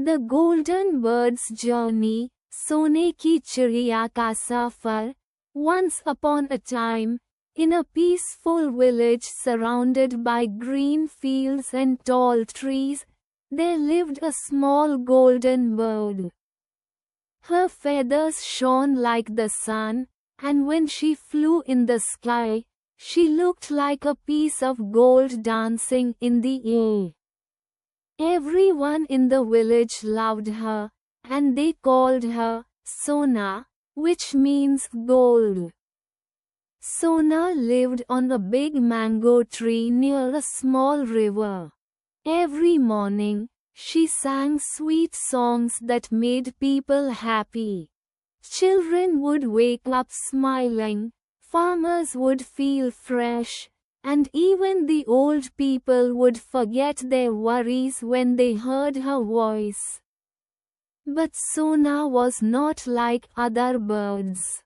The Golden Bird's Journey, Sone Ki Chiriya Ka Safar. Once upon a time, in a peaceful village surrounded by green fields and tall trees, there lived a small golden bird. Her feathers shone like the sun, and when she flew in the sky, she looked like a piece of gold dancing in the air. Everyone in the village loved her, and they called her Sona, which means gold. Sona lived on a big mango tree near a small river. Every morning, she sang sweet songs that made people happy. Children would wake up smiling, farmers would feel fresh, and even the old people would forget their worries when they heard her voice. But Sona was not like other birds.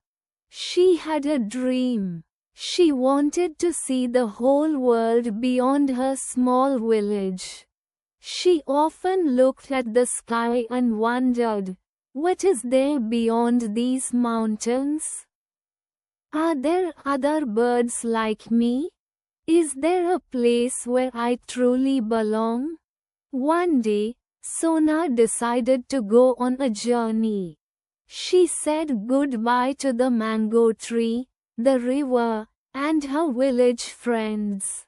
She had a dream. She wanted to see the whole world beyond her small village. She often looked at the sky and wondered, what is there beyond these mountains? Are there other birds like me? Is there a place where I truly belong? One day, Sona decided to go on a journey. She said goodbye to the mango tree, the river, and her village friends.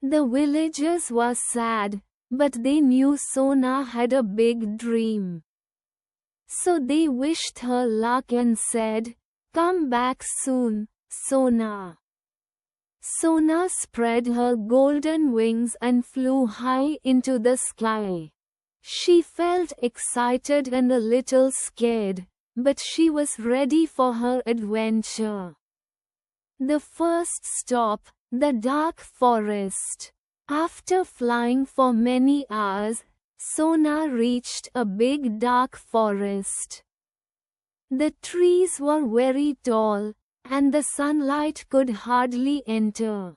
The villagers were sad, but they knew Sona had a big dream. So they wished her luck and said, "Come back soon, Sona." Sona spread her golden wings and flew high into the sky. She felt excited and a little scared, but she was ready for her adventure. The first stop, the dark forest. After flying for many hours, Sona reached a big dark forest. The trees were very tall, and the sunlight could hardly enter.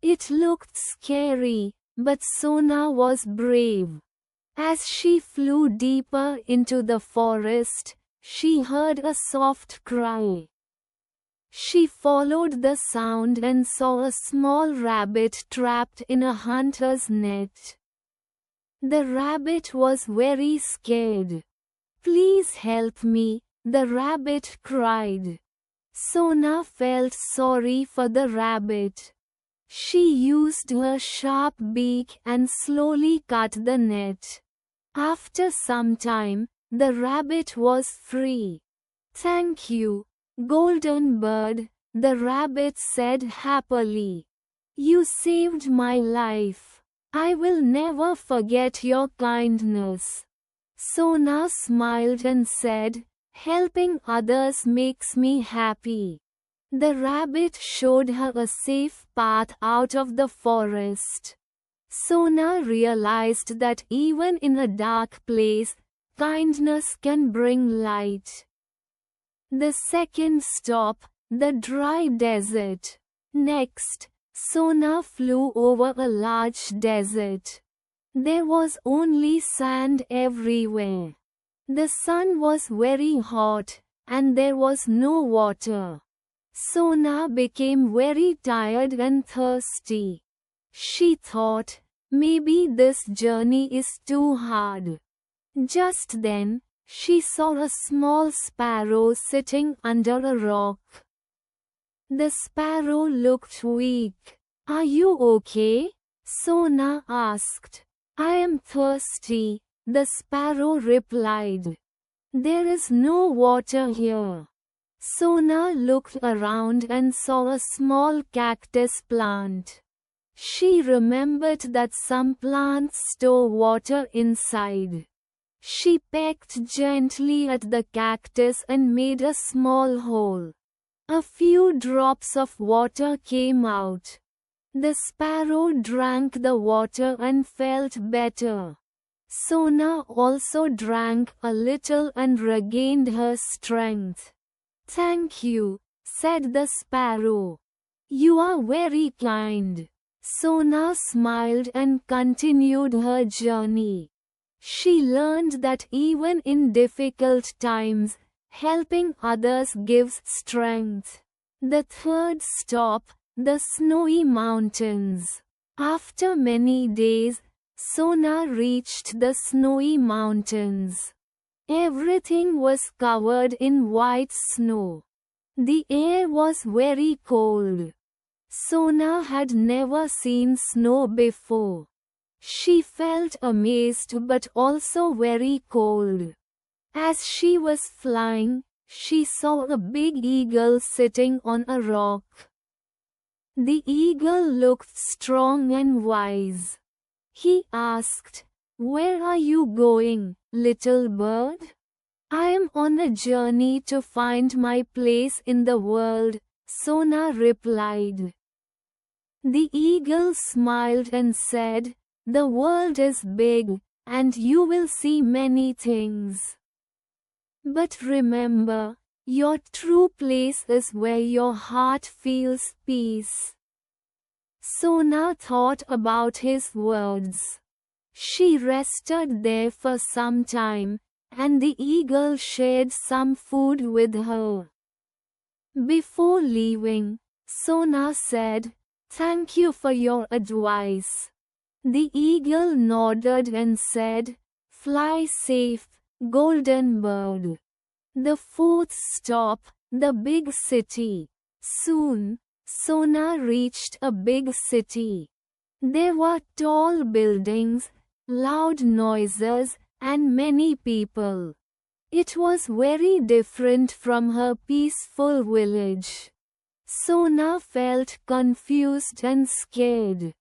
It looked scary, but Sona was brave. As she flew deeper into the forest, she heard a soft cry. She followed the sound and saw a small rabbit trapped in a hunter's net. The rabbit was very scared. "Please help me," the rabbit cried. Sona felt sorry for the rabbit. She used her sharp beak and slowly cut the net. After some time, the rabbit was free. "Thank you, Golden Bird," the rabbit said happily. "You saved my life. I will never forget your kindness." Sona smiled and said, "Helping others makes me happy." The rabbit showed her a safe path out of the forest. Sona realized that even in a dark place, kindness can bring light. The second stop, the dry desert. Next, Sona flew over a large desert. There was only sand everywhere. The sun was very hot, and there was no water. Sona became very tired and thirsty. She thought, maybe this journey is too hard. Just then, she saw a small sparrow sitting under a rock. The sparrow looked weak. "Are you okay?" Sona asked. "I am thirsty," the sparrow replied. "There is no water here." Sona looked around and saw a small cactus plant. She remembered that some plants store water inside. She pecked gently at the cactus and made a small hole. A few drops of water came out. The sparrow drank the water and felt better. Sona also drank a little and regained her strength. "Thank you," said the sparrow. "You are very kind." Sona smiled and continued her journey. She learned that even in difficult times, helping others gives strength. The third stop, the snowy mountains. After many days, Sona reached the snowy mountains. Everything was covered in white snow. The air was very cold. Sona had never seen snow before. She felt amazed but also very cold. As she was flying, she saw a big eagle sitting on a rock. The eagle looked strong and wise. He asked, "Where are you going, little bird?" "I am on a journey to find my place in the world," Sona replied. The eagle smiled and said, "The world is big, and you will see many things. But remember, your true place is where your heart feels peace." Sona thought about his words. She rested there for some time, and the eagle shared some food with her. Before leaving, Sona said, "Thank you for your advice." The eagle nodded and said, "Fly safe, golden bird." The fourth stop, the big city. Soon, Sona reached a big city. There were tall buildings, loud noises, and many people. It was very different from her peaceful village. Sona felt confused and scared.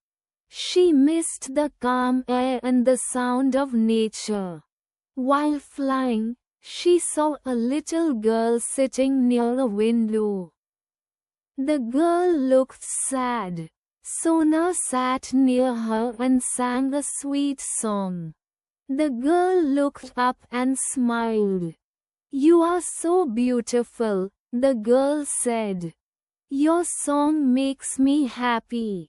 She missed the calm air and the sound of nature. While flying, she saw a little girl sitting near a window. The girl looked sad. Sona sat near her and sang a sweet song. The girl looked up and smiled. "You are so beautiful," the girl said. "Your song makes me happy."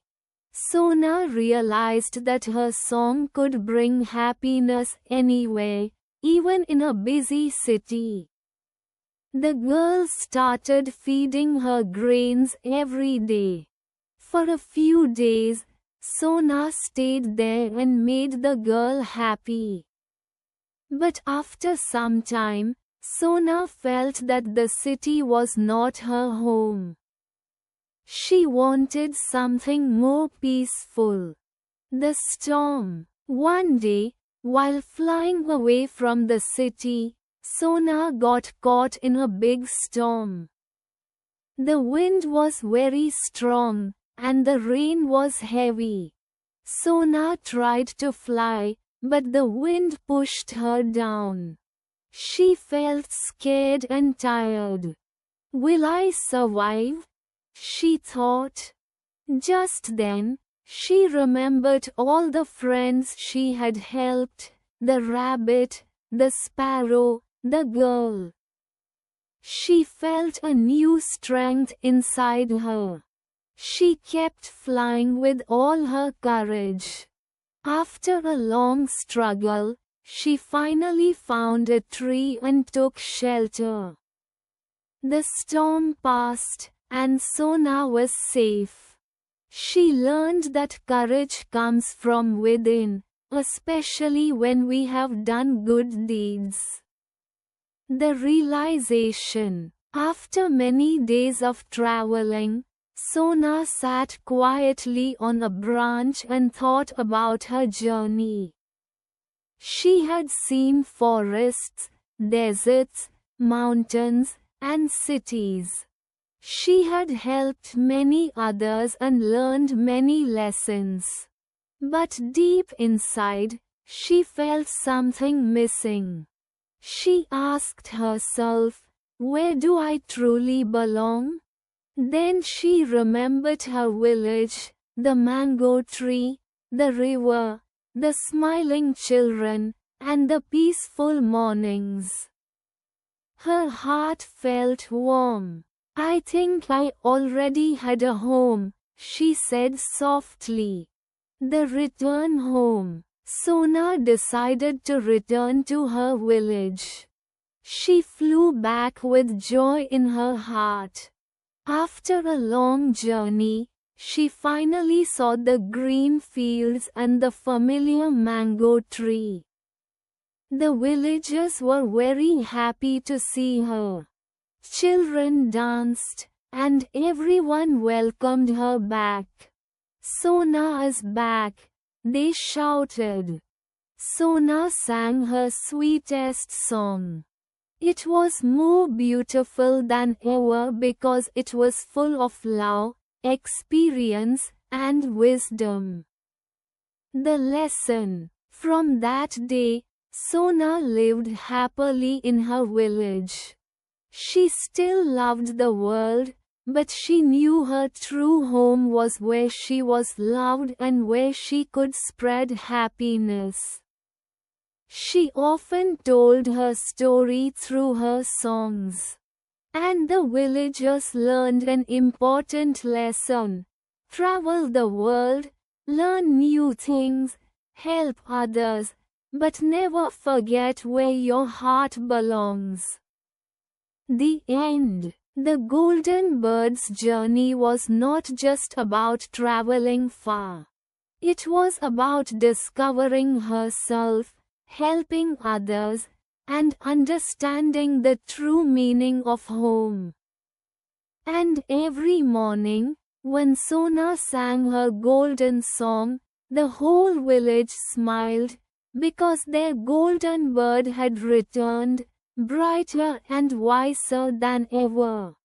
Sona realized that her song could bring happiness anywhere, even in a busy city. The girl started feeding her grains every day. For a few days, Sona stayed there and made the girl happy. But after some time, Sona felt that the city was not her home. She wanted something more peaceful. The storm. One day, while flying away from the city, Sona got caught in a big storm. The wind was very strong, and the rain was heavy. Sona tried to fly, but the wind pushed her down. She felt scared and tired. "Will I survive?" she thought. Just then, she remembered all the friends she had helped, the rabbit, the sparrow, the girl. She felt a new strength inside her. She kept flying with all her courage. After a long struggle, she finally found a tree and took shelter. The storm passed, and Sona was safe. She learned that courage comes from within, especially when we have done good deeds. The realization. After many days of traveling, Sona sat quietly on a branch and thought about her journey. She had seen forests, deserts, mountains, and cities. She had helped many others and learned many lessons. But deep inside, she felt something missing. She asked herself, "Where do I truly belong?" Then she remembered her village, the mango tree, the river, the smiling children, and the peaceful mornings. Her heart felt warm. "I think I already had a home," she said softly. "The return home." Sona decided to return to her village. She flew back with joy in her heart. After a long journey, she finally saw the green fields and the familiar mango tree. The villagers were very happy to see her. Children danced, and everyone welcomed her back. Sona is back, they shouted. Sona sang her sweetest song. It was more beautiful than ever because it was full of love, experience, and wisdom. The lesson: from that day, Sona lived happily in her village. She still loved the world, but she knew her true home was where she was loved and where she could spread happiness. She often told her story through her songs. And the villagers learned an important lesson. Travel the world, learn new things, help others, but never forget where your heart belongs. The end. The Golden Bird's journey was not just about traveling far. It was about discovering herself, helping others, and understanding the true meaning of home. And every morning, when Sona sang her golden song, the whole village smiled, because their golden bird had returned, brighter and wiser than ever.